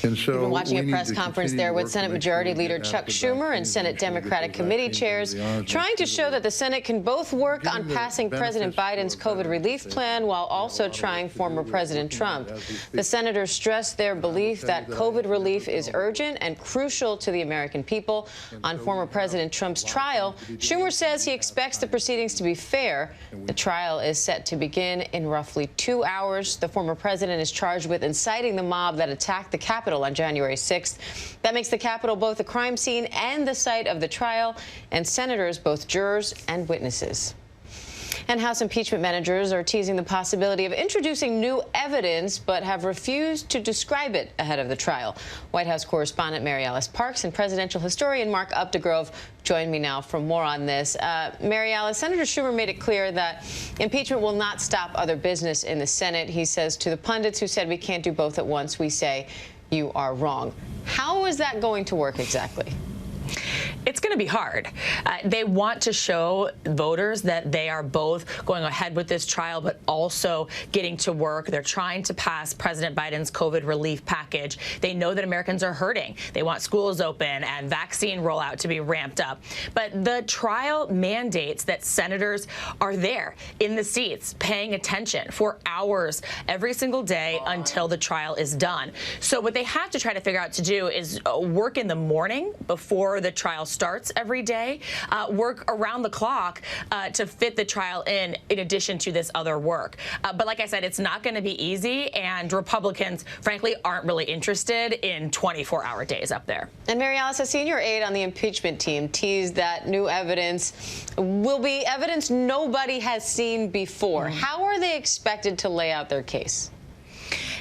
And so we've been watching a press conference there with Senate Majority Leader Chuck Schumer and Senate Democratic committee chairs trying to show that the Senate can both work on passing President Biden's COVID relief plan while also trying former President Trump. The senators stressed their belief that COVID relief is urgent and crucial to the American people. On former President Trump's trial, Schumer says he expects the proceedings to be fair. The trial is set to begin in roughly 2 hours. The former president is charged with inciting the mob that attacked the Capitol on January 6th. That makes the Capitol both a crime scene and the site of the trial, and senators both jurors and witnesses. And House impeachment managers are teasing the possibility of introducing new evidence, but have refused to describe it ahead of the trial. White House correspondent Mary Alice Parks and presidential historian Mark Updegrove join me now for more on this. Mary Alice, Senator Schumer made it clear that impeachment will not stop other business in the Senate. He says to the pundits who said we can't do both at once, we say you are wrong. How is that going to work exactly? It's going to be hard. They want to show voters that they are both going ahead with this trial, but also getting to work. They're trying to pass President Biden's COVID relief package. They know that Americans are hurting. They want schools open and vaccine rollout to be ramped up. But the trial mandates that senators are there in the seats, paying attention for hours every single day until the trial is done. So what they have to try to figure out to do is work in the morning before the trial starts every day, work around the clock to fit the trial in addition to this other work. But like I said, it's not going to be easy, and Republicans, frankly, aren't really interested in 24-hour days up there. And Mary Alice, a senior aide on the impeachment team, teased that new evidence will be evidence nobody has seen before. How are they expected to lay out their case?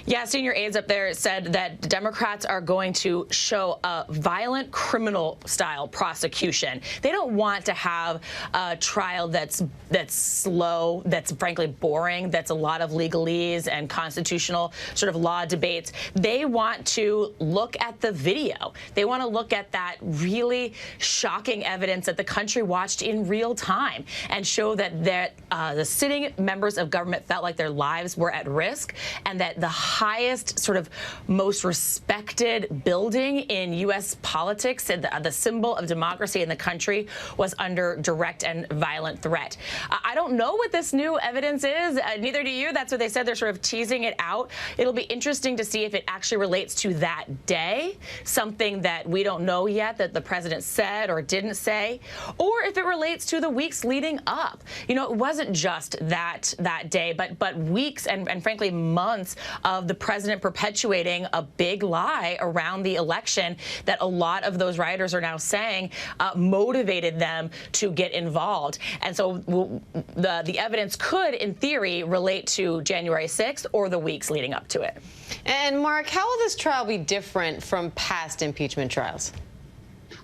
Yeah, senior aides up there said that Democrats are going to show a violent criminal-style prosecution. They don't want to have a trial that's slow, that's frankly boring, that's a lot of legalese and constitutional sort of law debates. They want to look at the video. They want to look at that really shocking evidence that the country watched in real time and show that the sitting members of government felt like their lives were at risk, and that the highest, sort of most respected building in U.S. politics and the symbol of democracy in the country was under direct and violent threat. I don't know what this new evidence is. Neither do you. That's what they said. They're sort of teasing it out. It'll be interesting to see if it actually relates to that day, something that we don't know yet that the president said or didn't say, or if it relates to the weeks leading up. You know, it wasn't just that day, but weeks and frankly months of the president perpetuating a big lie around the election that a lot of those rioters are now saying motivated them to get involved. And so the evidence could, in theory, relate to January 6th or the weeks leading up to it. And Mark, how will this trial be different from past impeachment trials?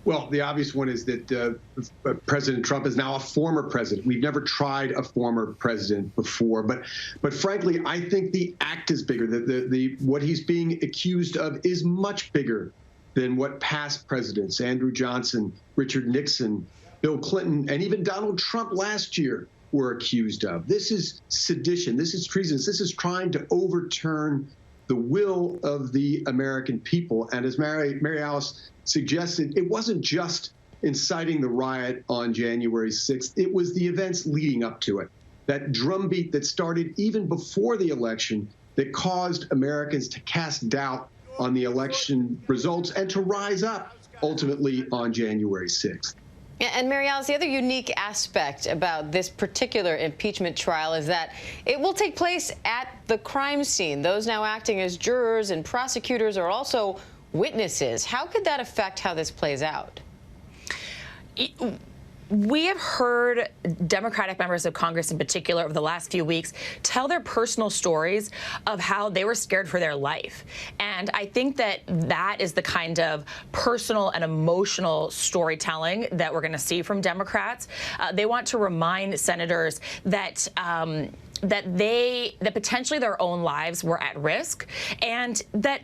Well, the obvious one is that President Trump is now a former president. We've never tried a former president before, but frankly, I think the act is bigger. What he's being accused of is much bigger than what past presidents, Andrew Johnson, Richard Nixon, Bill Clinton, and even Donald Trump last year were accused of. This is sedition. This is treason. This is trying to overturn the will of the American people. And as Mary Alice suggested, it wasn't just inciting the riot on January 6th. It was the events leading up to it, that drumbeat that started even before the election that caused Americans to cast doubt on the election results and to rise up ultimately on January 6th. And Mary Alice, the other unique aspect about this particular impeachment trial is that it will take place at the crime scene. Those now acting as jurors and prosecutors are also witnesses. How could that affect how this plays out? We have heard Democratic members of Congress in particular over the last few weeks tell their personal stories of how they were scared for their life. And I think that that is the kind of personal and emotional storytelling that we're going to see from Democrats. They want to remind senators that that potentially their own lives were at risk, and that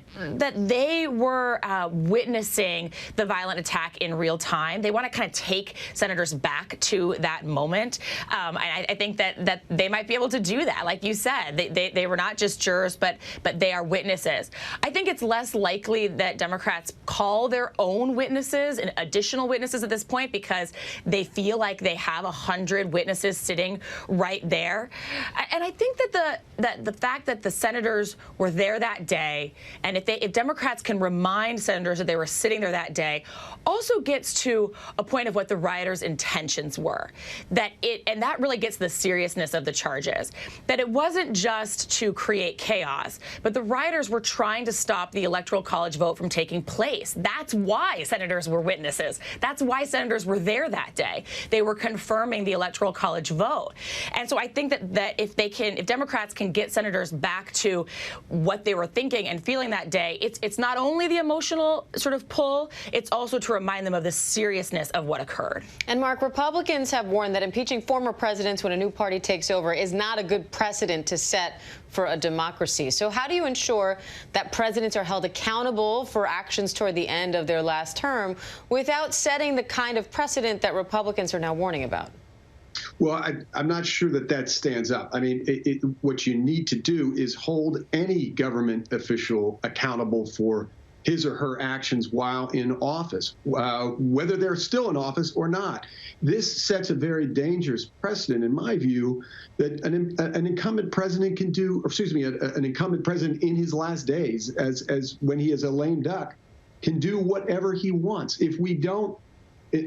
they were witnessing the violent attack in real time. They want to kind of take senators back to that moment. I think that they might be able to do that. Like you said, they were not just jurors, but they are witnesses. I think it's less likely that Democrats call their own witnesses and additional witnesses at this point because they feel like they have 100 witnesses sitting right there. And I think that the fact that the senators were there that day, and if Democrats can remind senators that they were sitting there that day, also gets to a point of what the rioters' intentions were. And that really gets the seriousness of the charges. That it wasn't just to create chaos, but the rioters were trying to stop the Electoral College vote from taking place. That's why senators were witnesses. That's why senators were there that day. They were confirming the Electoral College vote. And so I think that if Democrats can get senators back to what they were thinking and feeling that day, it's not only the emotional sort of pull, it's also to remind them of the seriousness of what occurred. And Mark, Republicans have warned that impeaching former presidents when a new party takes over is not a good precedent to set for a democracy. So how do you ensure that presidents are held accountable for actions toward the end of their last term without setting the kind of precedent that Republicans are now warning about? Well, I'm not sure that stands up. I mean, what you need to do is hold any government official accountable for his or her actions while in office, whether they're still in office or not. This sets a very dangerous precedent, in my view, that an incumbent president can do, or excuse me, an incumbent president in his last days, as when he is a lame duck, can do whatever he wants. If we don't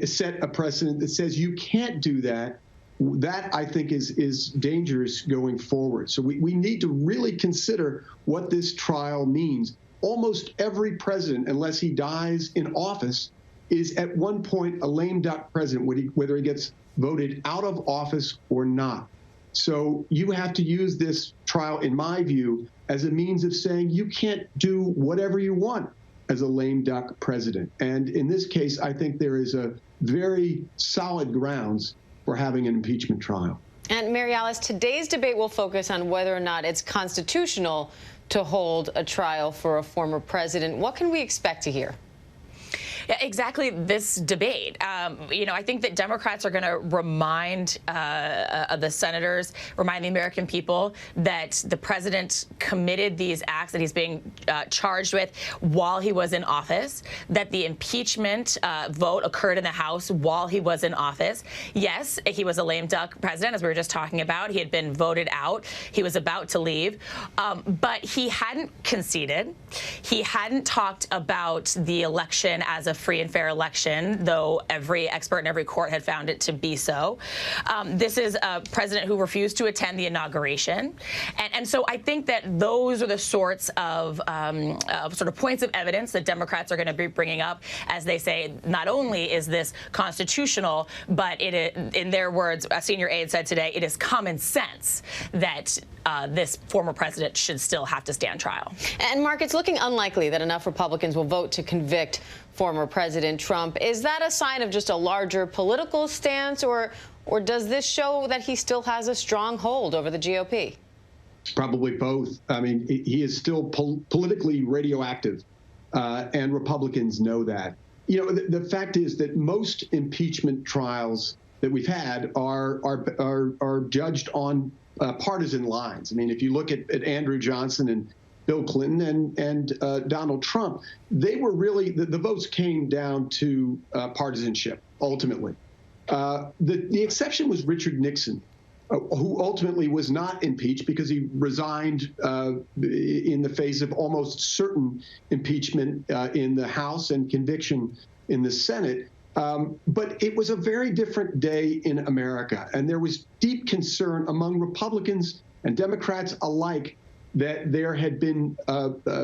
set a precedent that says you can't do that, that I think is dangerous going forward. So we need to really consider what this trial means. Almost every president, unless he dies in office, is at one point a lame duck president, whether he gets voted out of office or not. So you have to use this trial, in my view, as a means of saying you can't do whatever you want as a lame duck president. And in this case, I think there is a very solid grounds for having an impeachment trial. And Mary Alice, today's debate will focus on whether or not it's constitutional to hold a trial for a former president. What can we expect to hear? Yeah, exactly this debate. I think that Democrats are going to remind the senators, remind the American people that the president committed these acts that he's being charged with while he was in office, that the impeachment vote occurred in the House while he was in office. Yes, he was a lame duck president, as we were just talking about. He had been voted out. He was about to leave. But he hadn't conceded. He hadn't talked about the election as a free and fair election, though every expert in every court had found it to be so. This is a president who refused to attend the inauguration. And so I think that those are the sorts of sort of points of evidence that Democrats are going to be bringing up as they say, not only is this constitutional, but it is, in their words, a senior aide said today, it is common sense that this former president should still have to stand trial. And Mark, it's looking unlikely that enough Republicans will vote to convict former President Trump. Is that a sign of just a larger political stance, or does this show that he still has a strong hold over the GOP? Probably both. I mean, he is still politically radioactive, and Republicans know that. You know, the fact is that most impeachment trials that we've had are judged on partisan lines. I mean, if you look at Andrew Johnson and Bill Clinton and Donald Trump, they were really, the votes came down to partisanship, ultimately. The exception was Richard Nixon, who ultimately was not impeached because he resigned in the face of almost certain impeachment in the House and conviction in the Senate. But it was a very different day in America, and there was deep concern among Republicans and Democrats alike that there had been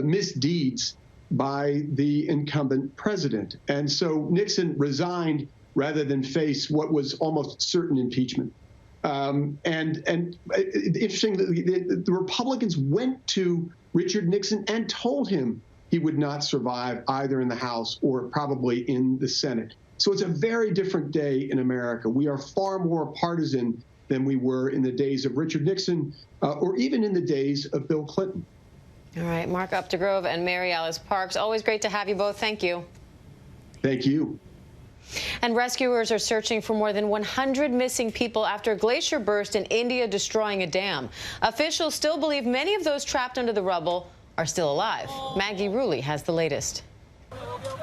misdeeds by the incumbent president. And so Nixon resigned rather than face what was almost certain impeachment. And interesting, the Republicans went to Richard Nixon and told him he would not survive either in the House or probably in the Senate. So it's a very different day in America. We are far more partisan than we were in the days of Richard Nixon or even in the days of Bill Clinton. All right, Mark Updegrove and Mary Alice Parks, always great to have you both. Thank you. Thank you. And rescuers are searching for more than 100 missing people after a glacier burst in India, destroying a dam. Officials still believe many of those trapped under the rubble are still alive. Maggie Rulli has the latest.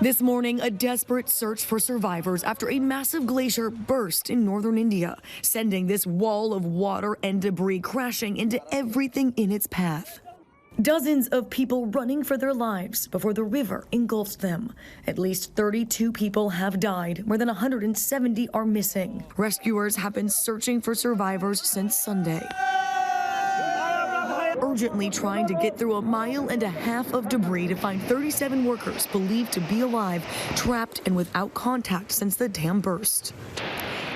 This morning, a desperate search for survivors after a massive glacier burst in northern India, sending this wall of water and debris crashing into everything in its path. Dozens of people running for their lives before the river engulfed them. At least 32 people have died. More than 170 are missing. Rescuers have been searching for survivors since Sunday, urgently trying to get through 1.5 miles of debris to find 37 workers believed to be alive, trapped and without contact since the dam burst.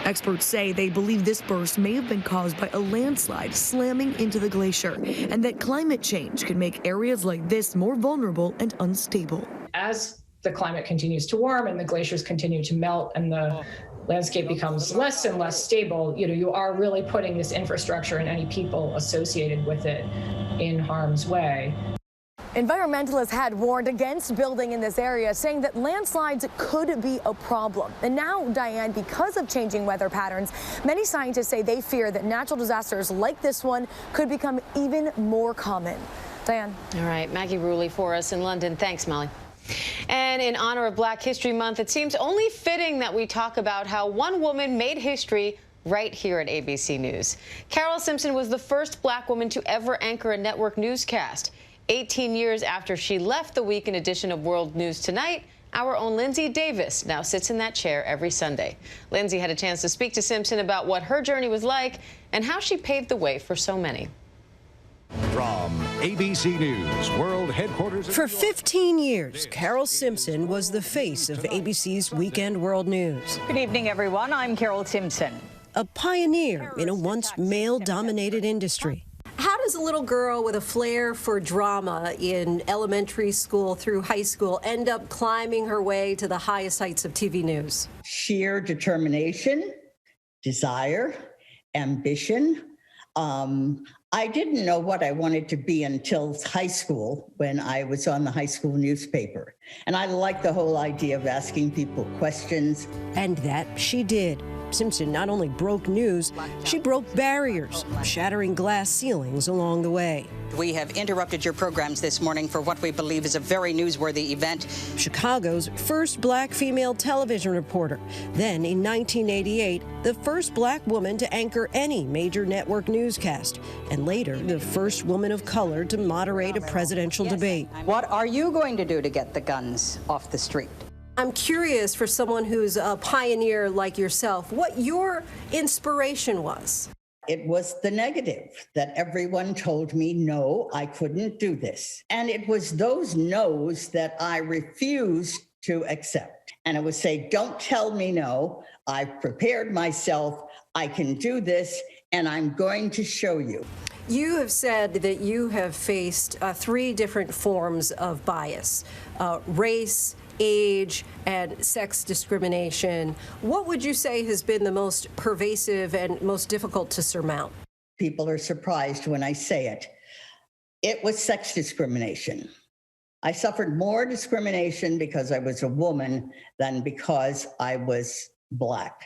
Experts say they believe this burst may have been caused by a landslide slamming into the glacier, and that climate change could make areas like this more vulnerable and unstable. As the climate continues to warm and the glaciers continue to melt and the landscape becomes less and less stable, you are really putting this infrastructure and any people associated with it in harm's way. Environmentalists had warned against building in this area, saying that landslides could be a problem. And now, Diane, because of changing weather patterns, many scientists say they fear that natural disasters like this one could become even more common. Diane. All right, Maggie Rulli for us in London. Thanks, Molly. And in honor of Black History Month, it seems only fitting that we talk about how one woman made history right here at ABC News. Carol Simpson was the first Black woman to ever anchor a network newscast. 18 years after she left the weekend edition of World News Tonight, our own Lindsay Davis now sits in that chair every Sunday. Lindsay had a chance to speak to Simpson about what her journey was like and how she paved the way for so many. From ABC News, World Headquarters. For 15 years, Carol Simpson was the face of ABC's Weekend World News. Good evening, everyone. I'm Carol Simpson. A pioneer in a once male-dominated industry. How does a little girl with a flair for drama in elementary school through high school end up climbing her way to the highest heights of TV news? Sheer determination, desire, ambition. I didn't know what I wanted to be until high school, when I was on the high school newspaper. And I liked the whole idea of asking people questions. And that she did. Simpson not only broke news, she broke barriers, shattering glass ceilings along the way. We have interrupted your programs this morning for what we believe is a very newsworthy event. Chicago's first Black female television reporter. Then, in 1988, the first Black woman to anchor any major network newscast. And later, the first woman of color to moderate a presidential debate. What are you going to do to get the guns off the street? I'm curious, for someone who's a pioneer like yourself, what your inspiration was. It was the negative, that everyone told me, no, I couldn't do this. And it was those no's that I refused to accept. And I would say, don't tell me no. I've prepared myself. I can do this, and I'm going to show you. You have said that you have faced 3 different forms of bias: race, age, and sex discrimination. What would you say has been the most pervasive and most difficult to surmount? People are surprised when I say it. It was sex discrimination. I suffered more discrimination because I was a woman than because I was Black.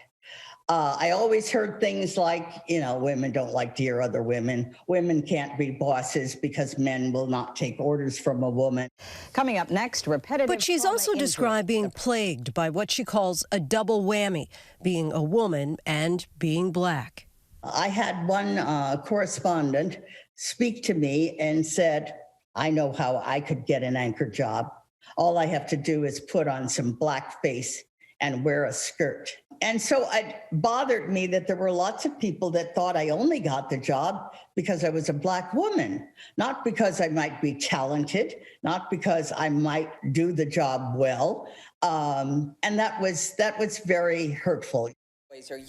I always heard things like, women don't like to hear other women. Women can't be bosses because men will not take orders from a woman. Coming up next, repetitive. But she's also described being plagued by what she calls a double whammy, being a woman and being Black. I had one correspondent speak to me and said, I know how I could get an anchor job. All I have to do is put on some blackface and wear a skirt. And so it bothered me that there were lots of people that thought I only got the job because I was a Black woman, not because I might be talented, not because I might do the job well. And that was very hurtful.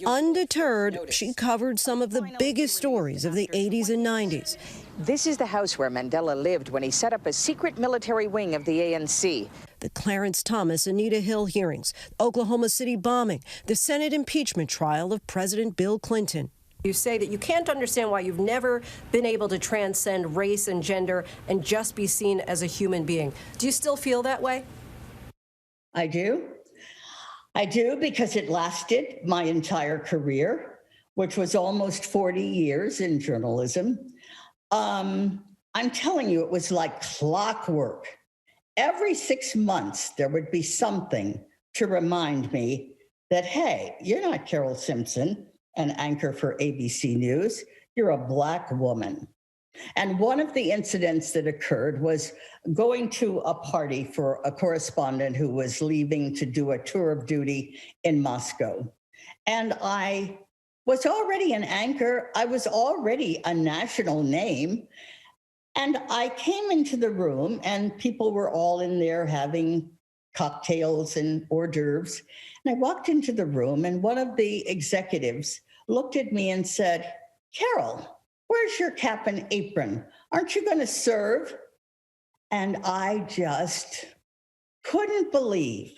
Undeterred, she covered some of the biggest stories of the 80s and 90s. This is the house where Mandela lived when he set up a secret military wing of the ANC. The Clarence Thomas, Anita Hill hearings, Oklahoma City bombing, the Senate impeachment trial of President Bill Clinton. You say that you can't understand why you've never been able to transcend race and gender and just be seen as a human being. Do you still feel that way? I do. I do, because it lasted my entire career, which was almost 40 years in journalism. I'm telling you, it was like clockwork. Every 6 months, there would be something to remind me that, hey, you're not Carol Simpson, an anchor for ABC News. You're a Black woman. And one of the incidents that occurred was going to a party for a correspondent who was leaving to do a tour of duty in Moscow. And I was already an anchor. I was already a national name. And I came into the room and people were all in there having cocktails and hors d'oeuvres. And I walked into the room and one of the executives looked at me and said, "Carol, where's your cap and apron? Aren't you going to serve?" And I just couldn't believe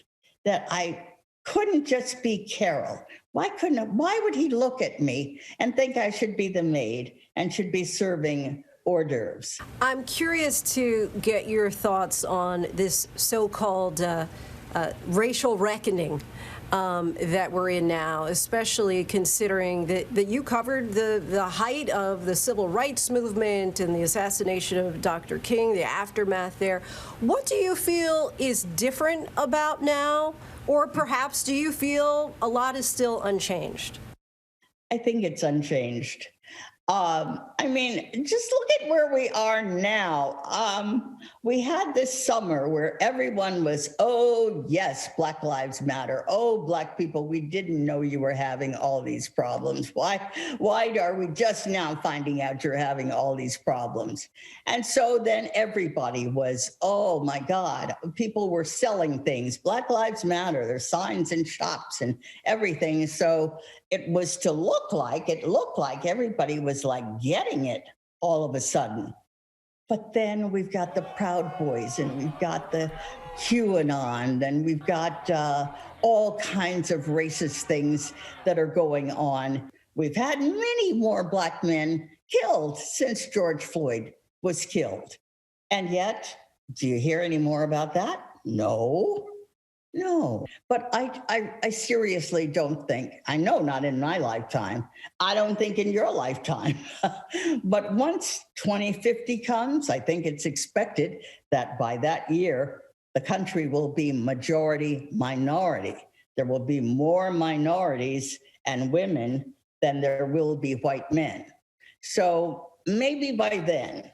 that I couldn't just be Carol. Why would he look at me and think I should be the maid and should be serving hors d'oeuvres? I'm curious to get your thoughts on this so-called racial reckoning that we're in now, especially considering that you covered the height of the civil rights movement and the assassination of Dr. King, the aftermath there. What do you feel is different about now? Or perhaps do you feel a lot is still unchanged? I think it's unchanged. I mean, just look at where we are now. We had this summer where everyone was, oh, yes, Black Lives Matter. Oh, Black people, we didn't know you were having all these problems. Why are we just now finding out you're having all these problems? And so then everybody was, oh, my God, people were selling things. Black Lives Matter, there's signs in shops and everything. So it looked like everybody was like getting it all of a sudden. But then we've got the Proud Boys and we've got the QAnon and we've got all kinds of racist things that are going on. We've had many more Black men killed since George Floyd was killed. And yet, do you hear any more about that? No. But I seriously don't think, I know not in my lifetime, I don't think in your lifetime, but once 2050 comes, I think it's expected that by that year, the country will be majority minority. There will be more minorities and women than there will be white men. So maybe by then,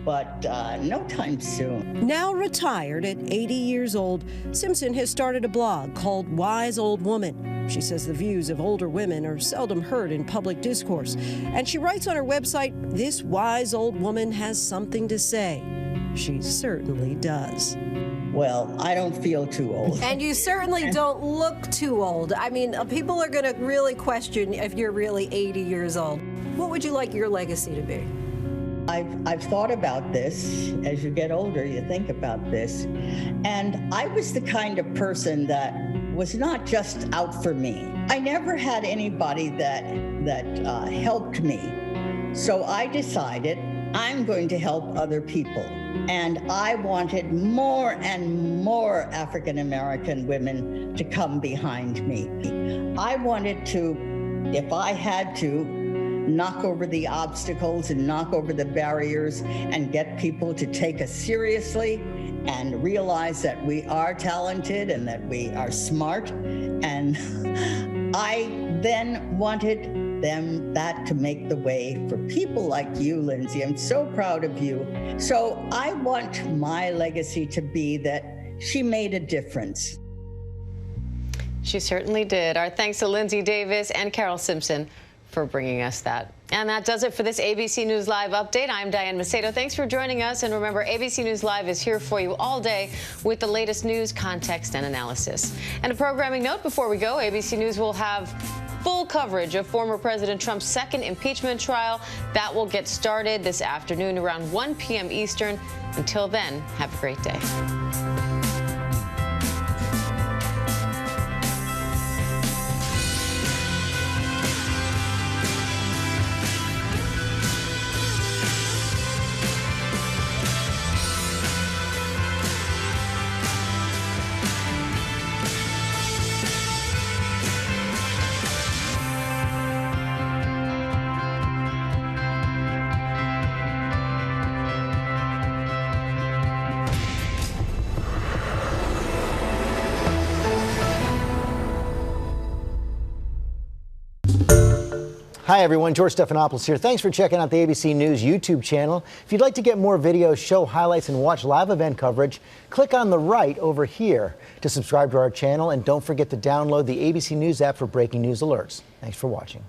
but no time soon. Now retired at 80 years old, Simpson has started a blog called Wise Old Woman. She says the views of older women are seldom heard in public discourse. And she writes on her website, this wise old woman has something to say. She certainly does. Well, I don't feel too old. And you certainly don't look too old. I mean, people are going to really question if you're really 80 years old. What would you like your legacy to be? I've thought about this. As you get older, you think about this. And I was the kind of person that was not just out for me. I never had anybody that helped me. So I decided I'm going to help other people. And I wanted more and more African-American women to come behind me. I wanted to, if I had to, knock over the obstacles and knock over the barriers and get people to take us seriously and realize that we are talented and that we are smart. And I then wanted that to make the way for people like you, Lindsay. I'm so proud of you. So I want my legacy to be that she made a difference. She certainly did. Our thanks to Lindsay Davis and Carol Simpson for bringing us that. And that does it for this ABC News Live update. I'm Diane Macedo. Thanks for joining us. And remember, ABC News Live is here for you all day with the latest news, context, and analysis. And a programming note before we go, ABC News will have full coverage of former President Trump's second impeachment trial. That will get started this afternoon around 1 p.m. Eastern. Until then, have a great day. Hi, everyone. George Stephanopoulos here. Thanks for checking out the ABC News YouTube channel. If you'd like to get more videos, show highlights, and watch live event coverage, click on the right over here to subscribe to our channel. And don't forget to download the ABC News app for breaking news alerts. Thanks for watching.